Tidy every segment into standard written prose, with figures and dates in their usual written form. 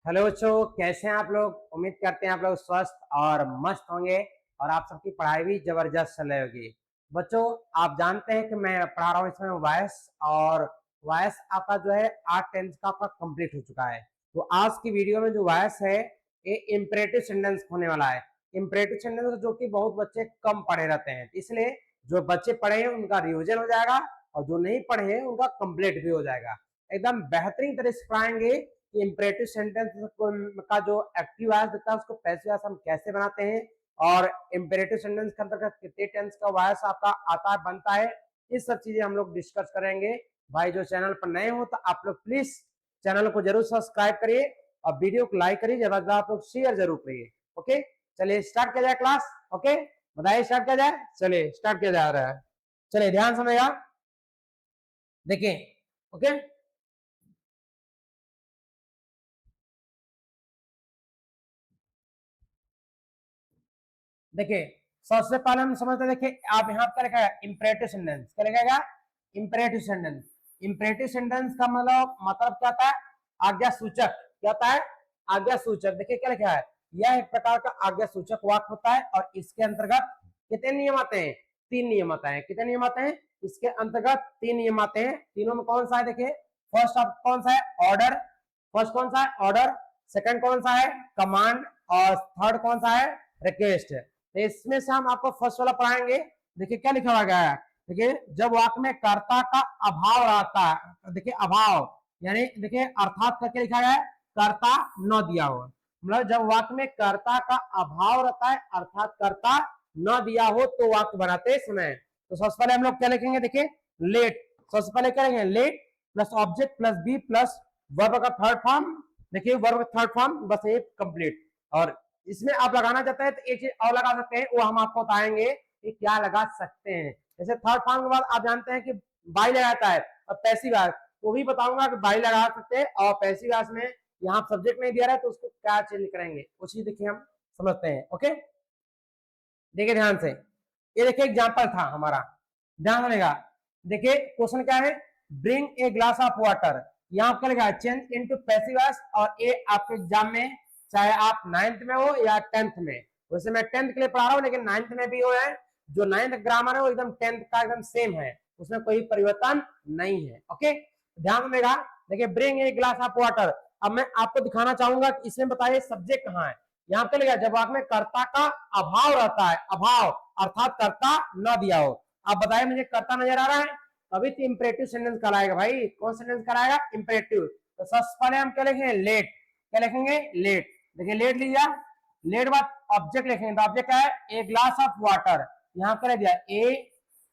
Hello बच्चों, कैसे हैं आप लोग। उम्मीद करते हैं आप लोग स्वस्थ और मस्त होंगे और आप सबकी पढ़ाई भी जबरदस्त चल रही होगी। बच्चों, आप जानते हैं कि मैं पढ़ा रहा हूँ इसमें वायस, और वायस आपका जो है 8 टेंथ का आपका कंप्लीट हो चुका है। तो आज की वीडियो में जो वायस है ये इम्परेटिव सेंटेंस होने वाला है। इम्परेटिव सेंटेंस जो कि बहुत बच्चे कम पढ़े रहते हैं, इसलिए जो बच्चे पढ़े हैं उनका रिविजन हो जाएगा और जो नहीं पढ़े हैं उनका कंप्लीट भी हो जाएगा। एकदम बेहतरीन तरह से पढ़ाएंगे कि इम्परेटिव सेंटेंस का जो एक्टिव वॉयस दिखता है उसको पैसिव वॉयस हम कैसे बनाते हैं, और इम्परेटिव सेंटेंस के अंतर्गत कितने टेंस का वॉयस आपका आता है बनता है, ये सब चीजें हम लोग डिस्कस करेंगे। भाई जो चैनल पर नए हो तो आप लोग प्लीज चैनल को जरूर सब्सक्राइब करिए और वीडियो को लाइक करिए, ज्यादा आप लोग शेयर जरूर करिए। ओके, चलिए स्टार्ट किया जाए क्लास। ओके, बताइए स्टार्ट किया जाए। चलिए स्टार्ट किया जा रहा है। चलिए ध्यान समझेगा, देखिए। ओके, देखिए सबसे पहले हम समझते हैं। देखिए आप यहाँ पर लिखा है इम्परेटिव सेंटेंस, क्या लिखेगा? Imperative sentence. इम्परेटिव सेंटेंस का मतलब क्या होता है? आज्ञा सूचक। क्या होता है? आज्ञा सूचक। देखिए क्या लिखा है, यह एक प्रकार का आज्ञा सूचक वाक्य होता है और इसके अंतर्गत कितने नियम आते हैं? 3 नियम आते हैं। कितने नियम आते हैं? इसके अंतर्गत 3 नियम आते हैं। तीनों में कौन सा है? देखिए फर्स्ट ऑफ कौन सा है? ऑर्डर। फर्स्ट कौन सा है? ऑर्डर। सेकंड कौन सा है? कमांड। और थर्ड कौन सा है? रिक्वेस्ट। तो इसमें से हम आपको फर्स्ट वाला पढ़ाएंगे। देखिए क्या लिखा हुआ गया है। देखिए जब वाक्य में कर्ता का अभाव रहता है, देखिए अभाव यानी देखिए अर्थात करके लिखा गया है कर्ता न दिया हो, मतलब जब वाक्य में कर्ता का अभाव रहता है अर्थात कर्ता न दिया हो तो वाक्य बनाते समय तो सबसे पहले हम लोग क्या लिखेंगे? देखिए लेट। सबसे पहले क्या लिखेंगे? Let plus object plus be plus verb का थर्ड फॉर्म। देखिए वर्ब का थर्ड फॉर्म बस ये कंप्लीट। और इसमें आप लगाना चाहते हैं तो एक चीज और लगा सकते हैं, वो हम आपको बताएंगे कि क्या लगा सकते हैं। जैसे थर्ड फॉर्म के बाद आप जानते हैं कि बाई लगाता है और पैसिव वॉइस, वो भी बताऊंगा कि बाई लगा सकते हैं। और पैसिव वॉइस में यहाँ सब्जेक्ट नहीं दिया रहा है तो उसको क्या चेंज करेंगे वो चीज देखिए हम समझते हैं। ओके, देखिए ध्यान से। ये देखिए एग्जाम्पल था हमारा, ध्यान देगा। देखिए क्वेश्चन क्या है? Bring a glass of water. यहाँ आपका लिखा है चेंज इनटू पैसिव वॉइस, और ये आपके एग्जाम में चाहे आप 9th में हो या 10th में, वैसे मैं 10th के लिए पढ़ा रहा हूँ लेकिन 9th में भी हो है, जो 9th ग्रामर है वो एकदम 10th का एकदम सेम है, उसमें कोई परिवर्तन नहीं है। ओके, ध्यान देगा। देखिए bring a glass of water. अब मैं आपको दिखाना चाहूंगा कि इसमें बताइए सब्जेक्ट कहाँ है। यहाँ पे लिखा जब वाक्य में कर्ता का अभाव रहता है, अभाव अर्थात कर्ता न दिया हो। आप बताइए मुझे कर्ता नजर आ रहा है? तभी तो इंपरेटिव सेंटेंस कहलाएगा भाई। कौन सेंटेंस कहलाएगा? इंपरेटिव। तो सबसे पहले हम क्या लिखेंगे? लेट। क्या लिखेंगे? लेट। देखिए लेट लिया, लेट बाद ऑब्जेक्ट लिखेंगे तो ऑब्जेक्ट क्या है? ए ग्लास ऑफ वाटर। यहाँ कर दिया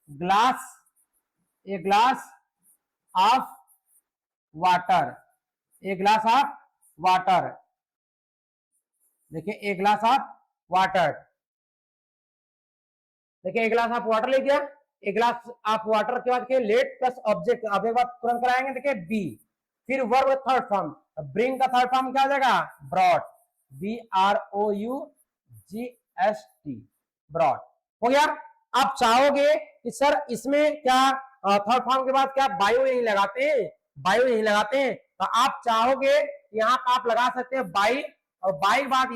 glass A glass of water, A glass of water. देखिए ए ग्लास ऑफ वाटर। देखिए एक गिलास आप वाटर ले दिया, एक गिलास आप वाटर के बाद के लेट प्लस ऑब्जेक्ट अब एक बार तुरंत कराएंगे। देखिए बी, फिर वर्ब थर्ड फॉर्म, ब्रिंग का थर्ड फॉर्म क्या हो जाएगा? ब्रॉड। BROUGHT, ब्रॉड हो गया। आप चाहोगे कि सर इसमें क्या थर्ड फॉर्म के बाद क्या बायो यही लगाते हैं? बायो यही लगाते हैं तो आप चाहोगे यहाँ आप लगा सकते हैं बाई, और बाई बाद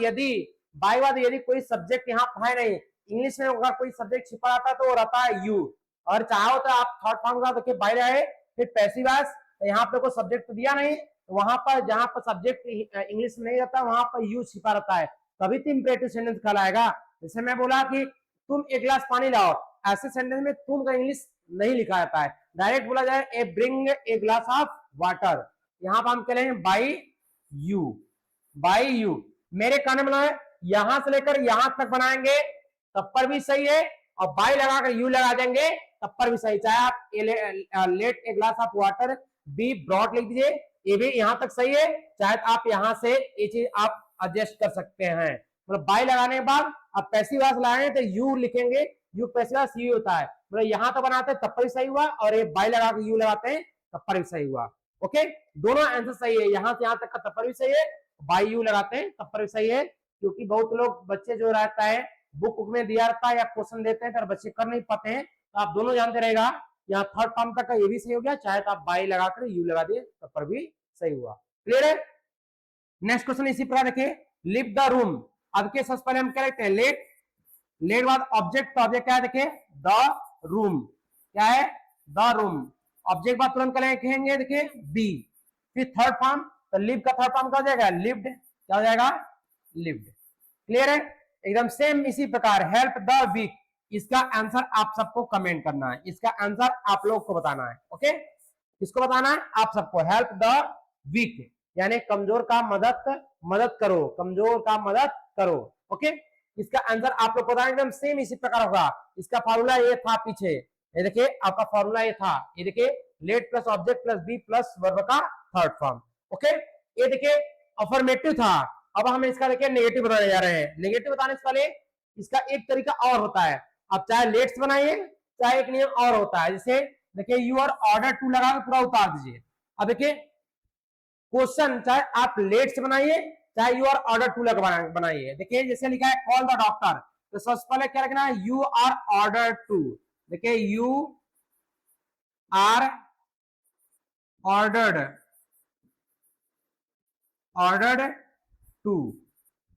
यदि कोई सब्जेक्ट यहाँ है नहीं, इंग्लिश में अगर कोई सब्जेक्ट छिपा रहता है तो वो रहता है यू, और चाहो तो आप थर्ड फॉर्म का देखिए बाई रहे, फिर पैसिव वॉइस। यहाँ पे कोई सब्जेक्ट तो दिया नहीं, तो वहां पर जहां पर सब्जेक्ट इंग्लिश में नहीं रहता वहां पर यू छिपा रहता है, तभी तो इंपरेटिव सेंटेंस कहलाएगा। जैसे मैं बोला कि तुम एक गिलास पानी लाओ, ऐसे सेंटेंस में तुम का इंग्लिश नहीं लिखा जाता है, डायरेक्ट बोला जाए a bring a glass of water. यहाँ पर हम कह बाई यू, बाई यू। मेरे कहने में यहां से लेकर यहां तक बनाएंगे तब पर भी सही है, और बाई लगाकर यू लगा देंगे तब पर भी सही। चाहे आप let a glass of water be brought लिख दीजिए, ये भी यहां तक सही है। चाहे आप यहां से ये चीज आप एडजस्ट कर सकते हैं, मतलब बाई लगाने के बाद आप पैसिव वॉइस लगाएंगे तो यू लिखेंगे, यू पैसिव वॉइस यू होता है, मतलब यहां तो बनाते हैं तब पर भी सही हुआ, और ये बाई लगा के यू लगाते हैं तब पर भी सही हुआ। ओके, दोनों आंसर सही है, यहां से यहां तक का तब पर भी सही है, बाई यू लगाते हैं तब पर भी सही है। क्योंकि बहुत लोग बच्चे जो रहता है बुक में दिया रहता है या क्वेश्चन देते हैं तो बच्चे कर नहीं पाते हैं, तो आप दोनों जानते रहेगा। यहाँ थर्ड फॉर्म तक का ये भी सही हो गया, चाहे तो आप बाई लगाकर यू लगा दिए तब पर भी सही हुआ। क्लियर है? नेक्स्ट क्वेश्चन इसी प्रकार देखिए, लिव द रूम। अब के सबसे पहले हम क्या लिखते हैं, लेट, लेट बाद ऑब्जेक्ट, तो ऑब्जेक्ट क्या है देखिए, द रूम, क्या है, द रूम। ऑब्जेक्ट बाद तुरंत लिखेंगे देखिए बी। फिर थर्ड फॉर्म, तो लिव का थर्ड फॉर्म क्या हो जाएगा, लिव्ड, क्या हो जाएगा, लिव्ड। क्लियर है, एकदम सेम इसी प्रकार हेल्प द वीक। इसका आंसर आप सबको कमेंट करना है, इसका आंसर आप लोग को बताना है। ओके, किसको बताना है, आप सबको। हेल्प द वीक यानी कमजोर का मदद करो, कमजोर का मदद करो। ओके, इसका आंसर आप लोग को बताना, एकदम सेम इसी प्रकार होगा। इसका फॉर्मूला ये था पीछे, ये देखिए आपका फॉर्मूला ये था, ये देखिए let plus object plus be plus verb का थर्ड फॉर्म। ओके, ये देखिए अफर्मेटिव था। अब हम इसका देखिए नेगेटिव बताने जा रहे हैं। नेगेटिव बताने से पहले इसका एक तरीका और होता है, आप चाहे लेट्स बनाइए, चाहे एक नियम और होता है, जैसे देखिए यू आर ऑर्डर टू लगा के पूरा उतार दीजिए। अब देखिए क्वेश्चन चाहे आप लेट्स बनाइए, चाहे यू आर ऑर्डर टू लगा बनाइए। देखिए जैसे लिखा है कॉल द डॉक्टर, तो सबसे पहले क्या लिखना है, यू आर ऑर्डर टू। देखिए you are ordered, ordered to,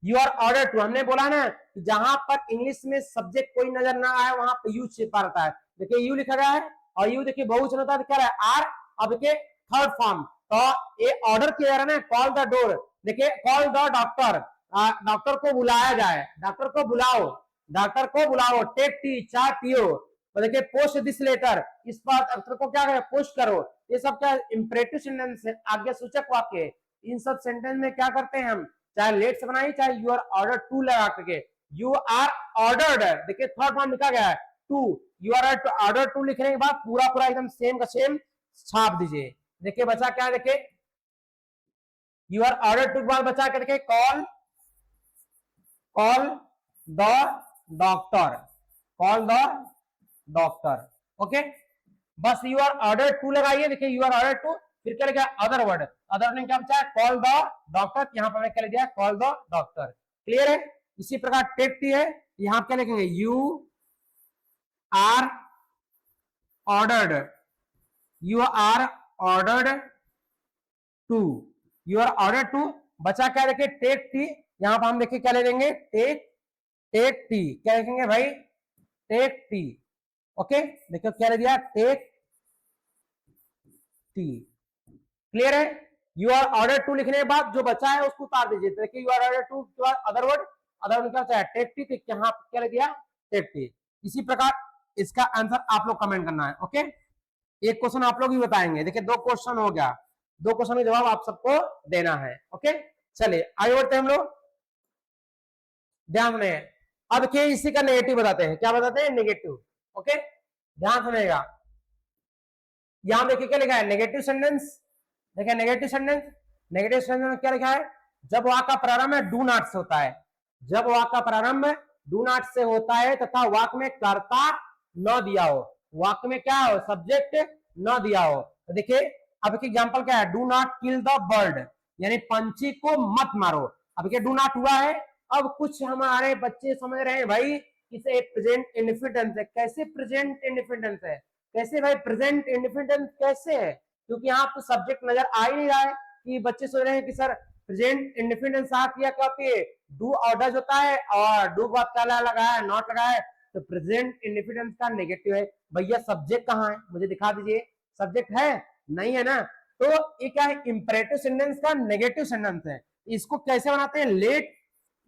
you are order to. हमने बोला ना कि जहां पर इंग्लिश में सब्जेक्ट कोई नजर ना आए वहां पे यू छिपा रहता है। देखिए यू लिखा गया है और यू देखिए बहुवचन होता है, क्या है, आर। अब देखिए थर्ड फॉर्म, तो ये ऑर्डर किया जा रहा है ना, कॉल द डोर। देखिए कॉल द डॉक्टर, डॉक्टर को बुलाया जाए, डॉक्टर को बुलाओ, डॉक्टर को बुलाओ। टेक टी, चाय पियो। तो देखिए पोस्ट दिस लेटर, इस बात अक्षर को क्या करें, पोस्ट करो। ये सब क्या इंपरेटिव सेंटेंस है, आज्ञा सूचक वाक्य। इन सब सेंटेंस में क्या करते हैं हम, चाहे लेट्स बनाइए चाहे यू आर ऑर्डर टू लगा करके, यू आर ऑर्डर्ड। देखिए थर्ड फॉर्म लिखा गया है to, you are order to लिखने के बाद पूरा पूरा एकदम सेम का सेम छाप दीजिए। देखिए बचा क्या, देखिए यू आर ऑर्डर टू के बाद बचा के देखिए call, call the doctor, call the doctor. Okay, बस यू आर ऑर्डर टू लगाइए। देखिए यू आर ऑर्डर टू, फिर क्या लिखा अदर वर्ड, अदर ने क्या बचा, कॉल द डॉक्टर, यहां पर क्या लिख दिया, कॉल द डॉक्टर। क्लियर है, इसी प्रकार टेक टी है, यहां क्या लिखेंगे, you are ordered, you are ordered to, you are order to. बचा क्या देखिए टेक टी, यहां पर हम देखिए क्या ले लेंगे, टेक, टेक टी, क्या लिखेंगे भाई, टेक टी। ओके, देखिए क्या ले दिया, टेक टी। क्लियर है, यू आर ऑर्डर टू लिखने के बाद जो बचा है उसको उतार दीजिए। देखिए यू आर ऑर्डर टू के बाद अदर वर्ड, अदर वर्ड क्या बचा है, टेक टी, तो यहां क्या ले दिया, टेक टी। इसी प्रकार इसका आंसर आप लोग कमेंट करना है। ओके, एक क्वेश्चन आप लोग ही बताएंगे। देखिए दो क्वेश्चन हो गया, दो क्वेश्चन का जवाब आप सबको देना है। ओके, चलिए आगे बढ़ते हैं हम लोग, ध्यान में। अब देखिए इसी का नेगेटिव बताते हैं, क्या बताते हैं, नेगेटिव। ओके, ध्यान सुनेगा, यहां देखिए क्या लिखा है, नेगेटिव सेंटेंस। देखिए नेगेटिव सेंटेंस, नेगेटिव सेंटेंस में क्या लिखा है, जब वाक्य का प्रारंभ है डू नॉट से होता है, जब वाक्य का प्रारंभ डू नॉट से होता है तथा वाक्य में कर्ता न दिया हो, वाक्य में क्या हो, सब्जेक्ट न दिया हो। तो देखिए अब एक एग्जांपल क्या है, do not kill the bird, यानी पंछी को मत मारो। अब डू नॉट हुआ है, अब कुछ हमारे बच्चे समझ रहे हैं भाई इसे प्रेजेंट इंडिफिडेंस है। कैसे प्रेजेंट इंडिफिडेंस है, कैसे भाई प्रेजेंट इंडिफिडेंस कैसे है, क्योंकि यहाँ तो सब्जेक्ट नजर आ ही नहीं रहा है। कि बच्चे सोच रहे हैं कि सर प्रेजेंट इंडिफिडेंस आप क्या होती है, डू ऑर्डर होता है और डू बाद क्या लगा है, नॉट लगा है, तो प्रेजेंट इंडिफिडेंस का नेगेटिव है। भैया सब्जेक्ट कहाँ है, मुझे दिखा दीजिए, सब्जेक्ट है नहीं है ना, तो ये क्या है, इंपरेटिव सेंटेंस का नेगेटिव सेंटेंस है। इसको कैसे बनाते हैं, लेट,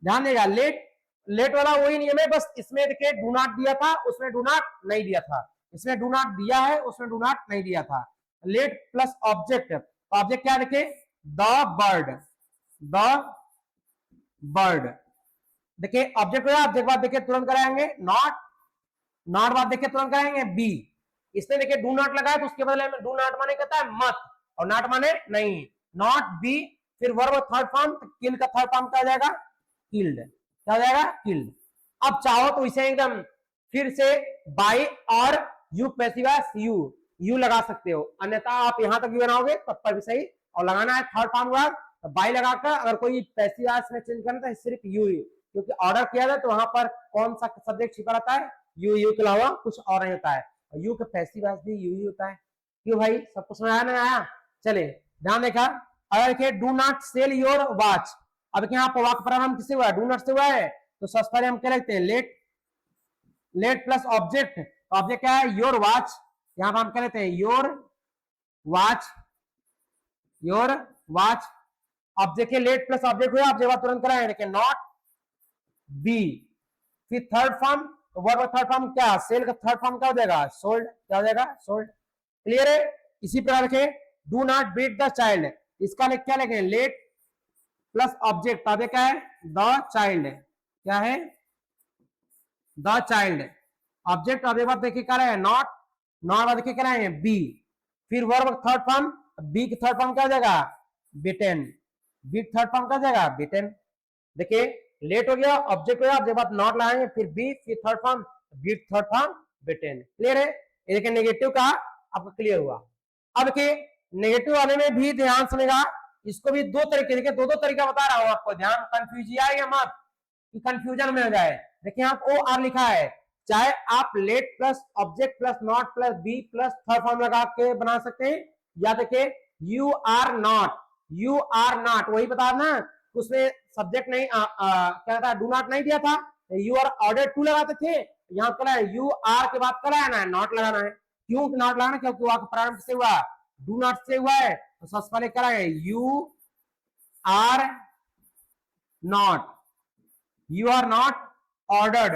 ध्यान देगा, लेट, लेट वाला वही नियम है, बस इसमें देखिए डू नॉट दिया था, उसमें डू नॉट नहीं दिया था, इसमें डू नॉट दिया है, उसमें डू नॉट नहीं दिया था। लेट प्लस ऑब्जेक्ट, ऑब्जेक्ट क्या देखे, द बर्ड, द बर्ड। देखिए ऑब्जेक्ट ऑब्जेक्ट बाद देखिए तुरंत कराएंगे नॉट, नॉट बाद देखिए तुरंत कराएंगे बी। इसने देखिए डू नॉट लगाया तो उसके बदले में डू नॉट माने कहता है मत, और नॉट माने नहीं, नॉट बी। फिर वर्ब थर्ड फॉर्म, किल का थर्ड फॉर्म क्या हो जाएगा, किल्ड, क्या हो जाएगा, किल्ड। अब चाहो तो इसे एकदम फिर से बाई और यू पैसिवस यू लगा सकते हो, अन्यथा आप यहां तक भी बनाओगे तब पर भी सही। और लगाना है थर्ड फॉर्म का तो बाई लगाकर, अगर कोई पैसिवस में चेंज करना है सिर्फ यू, क्योंकि ऑर्डर किया जाए तो वहां पर कौन सा सब्जेक्ट छिपा रहता है, यू के अलावा कुछ और नहीं होता है, यू के पैसिव वॉइस भी यू ही होता है। क्यों भाई, सबको समझ में आया? चले ध्यान देखा, अगर देखिए do not sell your watch, अब यहाँ पर वाक्य प्रारंभ किससे हुआ है, डू नॉट से हुआ है, तो सबसे पहले हम क्या लिखते हैं, let, let plus object, object क्या है, योर वॉच, यहां पर हम क्या लेते हैं, your watch, your watch, object के लेट प्लस ऑब्जेक्ट हुआ, आप जवाब तुरंत कराएंगे, देखिए नॉट बी, फिर third form, verb third form क्या, सेल का थर्ड फॉर्म क्या हो जाएगा, सोल्ड, क्या हो जाएगा, सोल्ड, क्लियर है। इसी प्रकार के do not beat the child, इसका क्या लिखेंगे, लेट प्लस ऑब्जेक्ट, अब क्या है, द चाइल्ड, क्या है, द चाइल्ड, ऑब्जेक्ट अब एक बार देखिए क्या है, नॉट, नॉट देखिए क्या है, बी, फिर वर्ब थर्ड फॉर्म, बी की थर्ड फॉर्म क्या हो जाएगा, बिटेन, बी थर्ड फॉर्म क्या हो जाएगा, बिटेन, देखिए लेट हो गया, ऑब्जेक्ट हो गया, जब आप नॉट लगाएंगे, फिर बी, फिर third form, be third form, bitten, clear है। ये देखिए नेगेटिव का आपको क्लियर हुआ। अब देखिए नेगेटिव वाले में भी ध्यान सुनेगा, इसको भी दो तरीके, देखिए दो दो तरीका बता रहा हूं आपको, ध्यान कंफ्यूज आएगा मत कि कंफ्यूजन में हो जाए। देखिए आप ओ आर लिखा है, चाहे आप let plus object plus not plus be plus third form लगा के बना सकते हैं, या देखिए you are not, you are not वही बता ना, उसमें सब्जेक्ट नहीं क्या था, डू नॉट नहीं दिया था, यू आर ऑर्डर टू लगाते थे, यहाँ क्या है, यू आर के बाद क्या लगाना है, नॉट लगाना है, क्यों नॉट लगाना, क्योंकि वहां प्रारंभ से हुआ, डू नॉट से हुआ है, तो सबसे पहले क्या है, you are not, you are not ordered,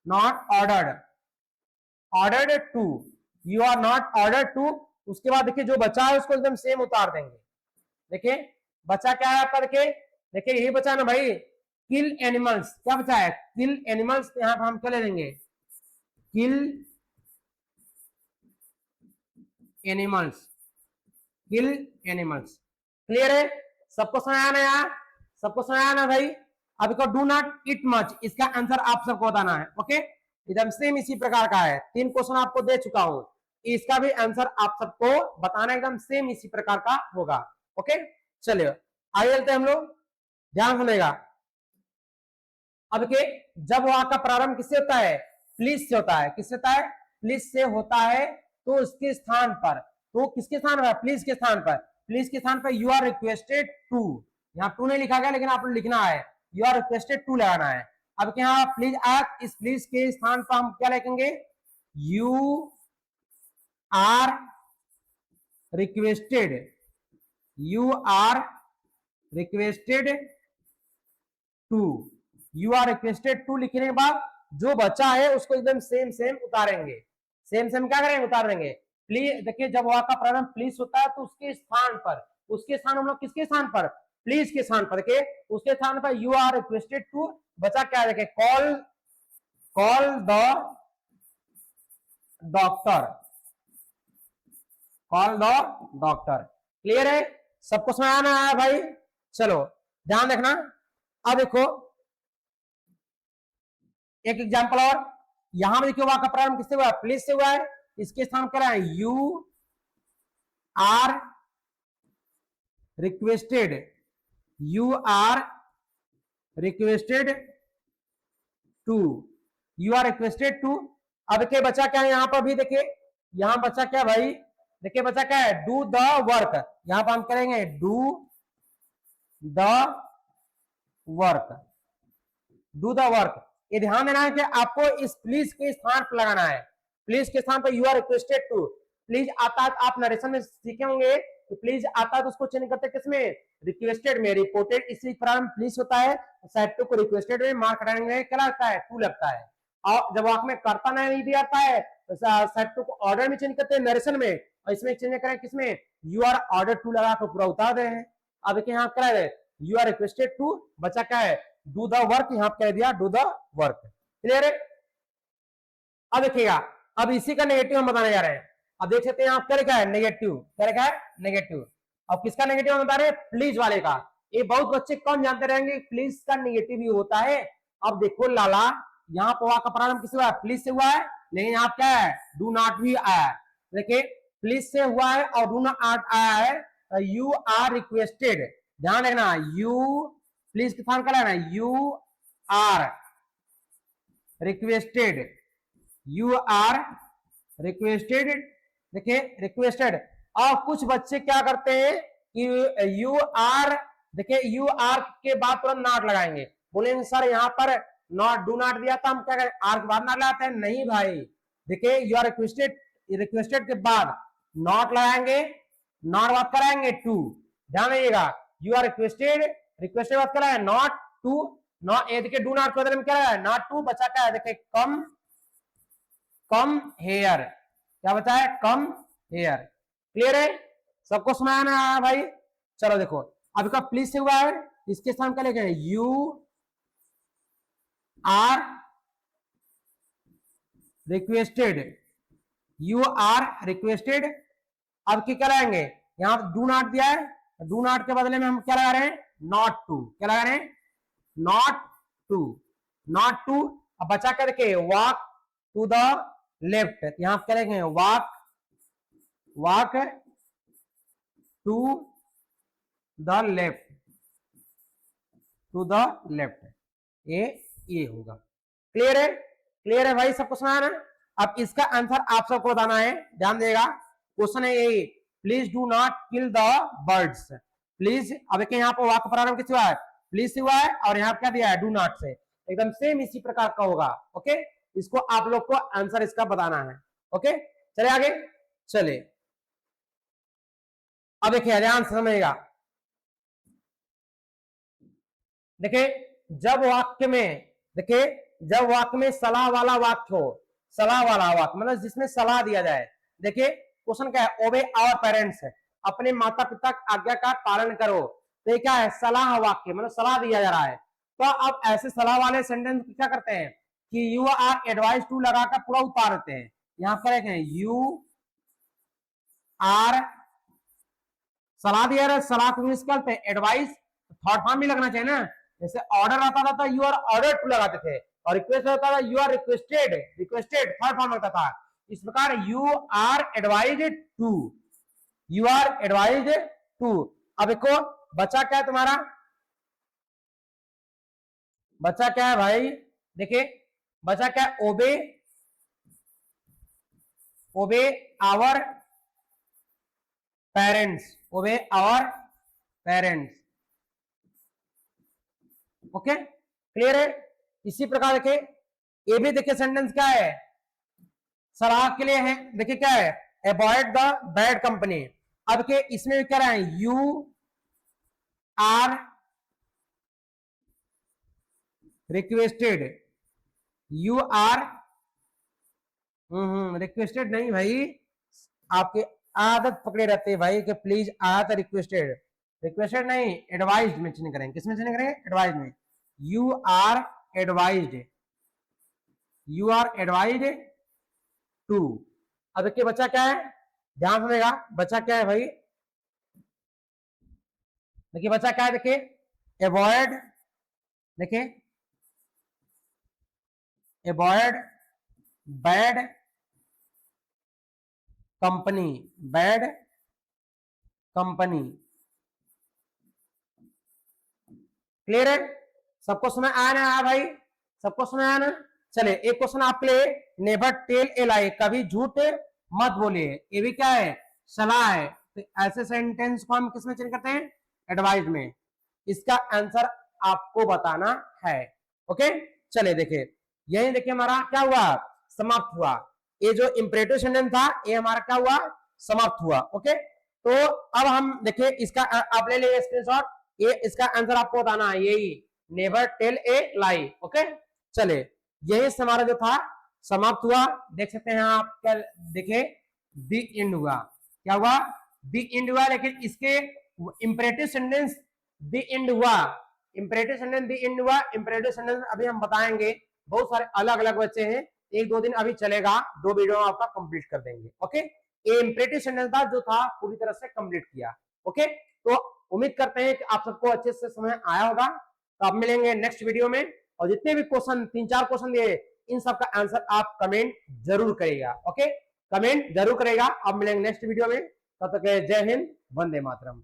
not ordered, ordered to, you are not ordered to, उसके बाद देखिए जो बचा है उसको एकदम सेम उतार देंगे, देखिए बचा क्या है आपका, देखिए देखिए यही बचा ना भाई, किल एनिमल्स, क्या बचा है, किल एनिमल्स, यहां पर हम क्या ले लेंगे, किल एनिमल्स, किल एनिमल्स, क्लियर है, सबको समझ आना यार, सबको समझ आना भाई। अब इसको डू नॉट इट मच, इसका आंसर आप सबको बताना है, ओके, एकदम सेम इसी प्रकार का है, 3 क्वेश्चन आपको दे चुका हूं, इसका भी आंसर आप सबको बताना एकदम सेम इसी प्रकार का होगा, ओके। चलिए आगे चलते हम लोग, ध्यान सुनेगा। अब के जब वहां का प्रारंभ किससे होता है, प्लीज से होता है, किससे होता है, प्लीज से होता है, तो उसके स्थान पर, तो किसके स्थान पर, प्लीज के स्थान पर, प्लीज के स्थान पर यू आर रिक्वेस्टेड टू, यहाँ टू नहीं लिखा गया लेकिन आपको लिखना है, यू आर रिक्वेस्टेड टू लगाना है। अब क्या यहाँ प्लीज आर, इस प्लीज के स्थान पर हम क्या लिखेंगे, you are requested, you are requested to, you are requested to लिखने के बाद जो बचा है उसको एकदम सेम सेम उतारेंगे, सेम सेम क्या करेंगे, उतार देंगे। प्लीज देखिए जब वहां का प्रारंभ प्लीज होता है तो उसके स्थान पर, उसके स्थान हम लोग किसके स्थान पर, प्लीज के स्थान पर, देखिए उसके स्थान पर यू आर रिक्वेस्टेड टू, बचा क्या, देखिए call, call the doctor, call the doctor, clear है, सबको समझ आना है भाई। चलो ध्यान रखना, अब देखो एक एग्जांपल और, यहां पर देखिए वहां का प्रारंभ किससे हुआ है, प्लीज से हुआ है, इसके स्थान क्या है, you are requested, you are requested to, you are requested to. अब देखिए बचा क्या है यहाँ पर भी, देखिए यहां बचा क्या भाई, देखिए बचा क्या है, डू द वर्क, यहां पर हम करेंगे do the work, do the work. ये ध्यान देना है कि आपको इस प्लीज के स्थान पर लगाना है, प्लीज के स्थान पर you are requested to, please आता है आप नरेशन में सीखे होंगे, तो प्लीज आता है तो उसको चेंज करते किसमें, रिक्वेस्टेड में, रिपोर्टेड इसी प्रारंभ प्लीज होता है, साइड टू को रिक्वेस्टेड में मार्क कराने में क्या लगता है, टू लगता है, और जब वाक में करता नहीं भी आता है तो साइड टू को ऑर्डर में चेंज करते हैं नरेशन में, और इसमें चेंज करें किसमें, यू आर ऑर्डर टू लगा कर पूरा उतार रहे हैं। अब देखिए यहाँ करा है यू आर रिक्वेस्टेड टू, बचा क्या है, डू द वर्क, यहां कह दिया डू द वर्क, क्लियर है। अब देखिएगा, अब इसी का नेगेटिव हम बताने जा रहे हैं, अब देख सकते हैं आप क्या लिखा है, नेगेटिव, क्या लिखा है, नेगेटिव। अब किसका नेगेटिव हम बता रहे हैं, प्लीज वाले का, ये बहुत बच्चे कम जानते रहेंगे प्लीज का नेगेटिव भी होता है। अब देखो लाला, यहाँ पर का प्रारंभ किससे हुआ है, प्लीज से हुआ है, लेकिन यहाँ क्या है, डू नॉट भी आया है, देखिए प्लीज से हुआ है और डू नॉट आया है, यू आर रिक्वेस्टेड, ध्यान रखना, यू प्लीज के स्थान क्या है, you are requested, you are requested देखिए रिक्वेस्टेड। और कुछ बच्चे क्या करते हैं कि यू आर, देखिए यू आर के बाद तुरंत नॉट लगाएंगे, बोलेंगे सर यहाँ पर नॉट डू नॉट दिया था, हम क्या करें आर के बाद नॉट लगाते हैं। नहीं भाई, देखिए यू आर रिक्वेस्टेड, रिक्वेस्टेड के बाद नॉट लगाएंगे, नॉट बात कराएंगे टू, ध्यान रखिएगा। यू आर रिक्वेस्टेड, रिक्वेस्टेड बात कराएंगे नॉट टू, नॉट ये देखिए डू नॉट के बदले में क्या है नॉट टू, बचा क्या है देखिए कम, कम हेयर, क्या बचा है कम हेयर। क्लियर है, सबको समझ में आया भाई। चलो देखो अभी का प्लीज से हुआ है, इसके साथ क्या लिखेंगे you are requested, you are requested. अब क्या कराएंगे, यहां डू नॉट दिया है, डू नॉट के बदले में हम क्या लगा रहे हैं नॉट टू, क्या लगा रहे हैं नॉट टू, नॉट टू। अब बचा करके वॉक टू द लेफ्ट, यहां क्या लिखेंगे walk, walk to the left, to the left, ये होगा। क्लियर है, क्लियर है भाई, सबको समझ ना। अब इसका आंसर आप सबको बताना है, ध्यान देगा। क्वेश्चन है यही, please do not kill the birds, please. अब देखिए यहाँ पर वाक्य प्रारंभ किस हुआ है प्लीज से हुआ है, और यहाँ क्या दिया है डू नॉट से, एकदम सेम इसी प्रकार का होगा। ओके, इसको आप लोग को आंसर इसका बताना है। ओके चले आगे, चले अब देखिए ध्यान से समझेगा। देखिए जब वाक्य में, देखिए जब वाक्य में सलाह वाला वाक्य हो, सलाह वाला वाक्य मतलब जिसमें सलाह दिया जाए। देखिए क्वेश्चन क्या है ओबे आवर पेरेंट्स, अपने माता पिता की आज्ञा का पालन करो, तो ये क्या है सलाह वाक्य, मतलब सलाह दिया जा रहा है। तो अब ऐसे सलाह वाले सेंटेंस क्या करते हैं कि यू आर एडवाइज टू लगाकर पूरा उतार देते हैं। यहां पर एक है यू आर, सलाह दिया रहा है, सलाह को इंग्लिश करते हैं एडवाइस, थर्ड फॉर्म भी लगना चाहिए ना, जैसे ऑर्डर आता था तो यू आर ऑर्डर टू लगाते थे, और रिक्वेस्ट होता था you are requested, requested third form लगता था। इस प्रकार you are advised to, you are advised to. अब देखो बचा क्या है तुम्हारा, बचा क्या है भाई, देखिए बचा क्या है obey, obey our parents, obey our parents. Okay clear है। इसी प्रकार देखिए ये भी देखिए सेंटेंस क्या है सलाह के लिए है, देखिए क्या है अवॉइड द बैड कंपनी। अब के इसमें क्या रहा है you are requested, you are requested नहीं भाई, आपके आदत पकड़े रहते हैं भाई कि प्लीज आदत रिक्वेस्टेड, रिक्वेस्टेड नहीं एडवाइज्ड मेंशन करेंगे, किस मेंशन करेंगे एडवाइज्ड में, you are advised, you are advised to. अब देखिए बच्चा क्या है ध्यान सुनेगा, बच्चा क्या है भाई, देखिए बच्चा क्या है, देखिए अवॉइड, देखिए avoid bad company, bad company. Clear है, सबको समझ आया ना भाई, सबको समझ आया ना। चले एक क्वेश्चन आपके लिए, नेवर टेल ए लाई, कभी झूठ मत बोलिए, ये भी क्या है सलाह है। तो ऐसे सेंटेंस को हम किस में चेंज करते हैं एडवाइज में। इसका आंसर आपको बताना है। ओके चले देखिए यही देखिए हमारा क्या हुआ समाप्त हुआ, ये जो इंपरेटिव सेंटेंस था ये हमारा क्या हुआ समाप्त हुआ। ओके तो अब हम देखिए इसका आप ले लीजिए स्क्रीनशॉट, ये इसका आंसर आपको बताना है यही never tell a lie. Okay चले यही हमारा जो था समाप्त हुआ, देख सकते हैं आप क्या देखे द एंड हुआ, क्या हुआ द एंड हुआ। लेकिन इसके इंपरेटिव सेंटेंस द एंड हुआ, इंपरेटिव सेंटेंस द एंड हुआ, इंपरेटिव सेंटेंस अभी हम बताएंगे, बहुत सारे अलग अलग बच्चे हैं, एक दो दिन अभी चलेगा, दो वीडियो आपका कंप्लीट कर देंगे। ओके ये इंपरेटिव सेंटेंस था जो था पूरी तरह से कंप्लीट किया। ओके तो उम्मीद करते हैं कि आप सबको अच्छे से समझ आया होगा। तो आप मिलेंगे नेक्स्ट वीडियो में, और जितने भी क्वेश्चन 3-4 क्वेश्चन दिए इन सब का आंसर आप कमेंट जरूर करिएगा। ओके कमेंट जरूर करेगा। अब मिलेंगे नेक्स्ट वीडियो में, तब तक जय हिंद वंदे मातरम।